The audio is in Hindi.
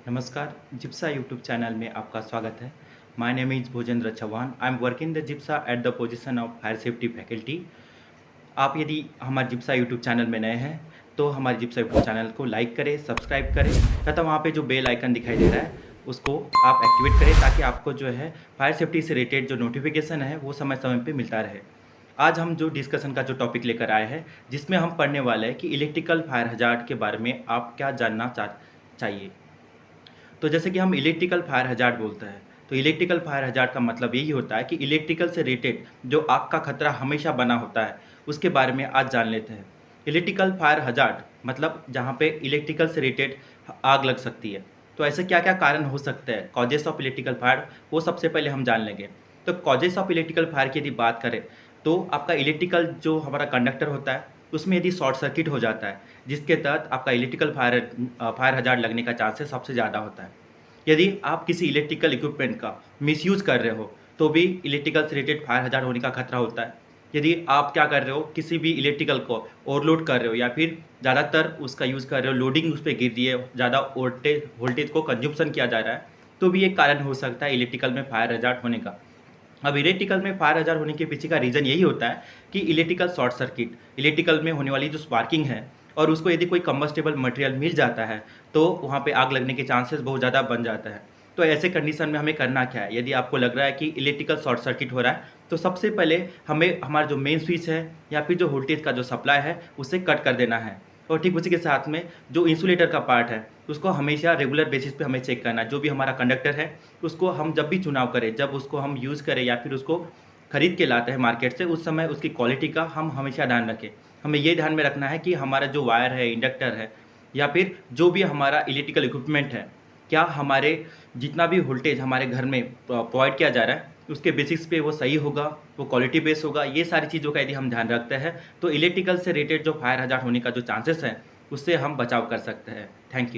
नमस्कार, जिप्सा यूट्यूब चैनल में आपका स्वागत है। My name is Bhojendra Chauhan. I am working the जिप्सा at the position of fire safety faculty. आप यदि हमारे जिप्सा यूट्यूब चैनल में नए हैं, तो हमारे जिप्सा यूट्यूब चैनल को लाइक करें, सब्सक्राइब करें तथा वहाँ पे जो बेल आइकन दिखाई दे रहा है, उसको आप एक्टिवेट करें ताकि आपको जो है फायर सेफ्टी से रिलेटेड जो नोटिफिकेशन है, वो समय-समय पे मिलता रहे। आज हम जो डिस्कशन का जो टॉपिक लेकर आए हैं, जिसमें हम पढ़ने वाले हैं कि इलेक्ट्रिकल फायर हज़ार्ड के बारे में आप क्या जानना चाहिए। तो जैसे कि हम इलेक्ट्रिकल फायर हज़ार्ड बोलते हैं, तो इलेक्ट्रिकल फायर हज़ार्ड का मतलब यही होता है कि इलेक्ट्रिकल से रिलेटेड जो आग का खतरा हमेशा बना होता है, उसके बारे में आज जान लेते हैं। इलेक्ट्रिकल फायर हज़ार्ड मतलब जहाँ पे इलेक्ट्रिकल से रिलेटेड आग लग सकती है। तो ऐसे क्या-क्या कारण हो सकते हैं, कॉजेज़ ऑफ इलेक्ट्रिकल फायर, वो सबसे पहले हम जान लेंगे। तो कॉजेज़ ऑफ इलेक्ट्रिकल फायर की यदि बात करें, तो आपका इलेक्ट्रिकल जो हमारा कंडक्टर होता है, उसमें यदि शॉर्ट सर्किट हो जाता है, जिसके तहत आपका इलेक्ट्रिकल फायर हज़ार्ड लगने का चांसेस सबसे ज़्यादा होता है। यदि आप किसी इलेक्ट्रिकल इक्विपमेंट का मिसयूज़ कर रहे हो, तो भी इलेक्ट्रिकल से रिलेटेड फायर हज़ार्ड होने का खतरा होता है। यदि आप क्या कर रहे हो, किसी भी इलेक्ट्रिकल को ओवरलोड कर रहे हो या फिर ज़्यादातर उसका यूज़ कर रहे हो, लोडिंग उस पे गिर रही है, ज़्यादा वोल्टेज वोल्टेज को कंज़म्पशन किया जा रहा है, तो भी एक कारण हो सकता है इलेक्ट्रिकल में फायर हज़ार्ड होने का। अब इलेक्ट्रिकल में फायर हज़ार्ड होने के पीछे का रीज़न यही होता है कि इलेक्ट्रिकल शॉर्ट सर्किट, इलेक्ट्रिकल में होने वाली जो स्पार्किंग है और उसको यदि कोई कंबस्टेबल मटेरियल मिल जाता है, तो वहाँ पे आग लगने के चांसेस बहुत ज़्यादा बन जाता है। तो ऐसे कंडीशन में हमें करना क्या है? यदि आपको लग रहा है कि इलेक्ट्रिकल शॉर्ट सर्किट हो रहा है, तो सबसे पहले हमें हमारा जो मेन स्विच है या फिर जो वोल्टेज का जो सप्लाई है, उसे कट कर देना है। और ठीक उसी के साथ में जो इंसुलेटर का पार्ट है, उसको हमेशा रेगुलर बेसिस पे हमें चेक करना है। जो भी हमारा कंडक्टर है, उसको हम जब भी चुनाव करें, जब उसको हम यूज़ करें या फिर उसको खरीद के लाते हैं मार्केट से, उस समय उसकी क्वालिटी का हम हमेशा ध्यान रखें। हमें ये ध्यान में रखना है कि हमारा जो वायर है, इंडक्टर है या फिर जो भी हमारा इलेक्ट्रिकल इक्विपमेंट है, क्या हमारे जितना भी वोल्टेज हमारे घर में प्रोवाइड किया जा रहा है, उसके बेसिस पे वो सही होगा, वो क्वालिटी बेस्ड होगा। ये सारी चीज़ों का यदि हम ध्यान रखते हैं, तो इलेक्ट्रिकल से रिलेटेड जो फायर हज़ार्ड होने का जो चांसेस है, उससे हम बचाव कर सकते हैं। Thank you.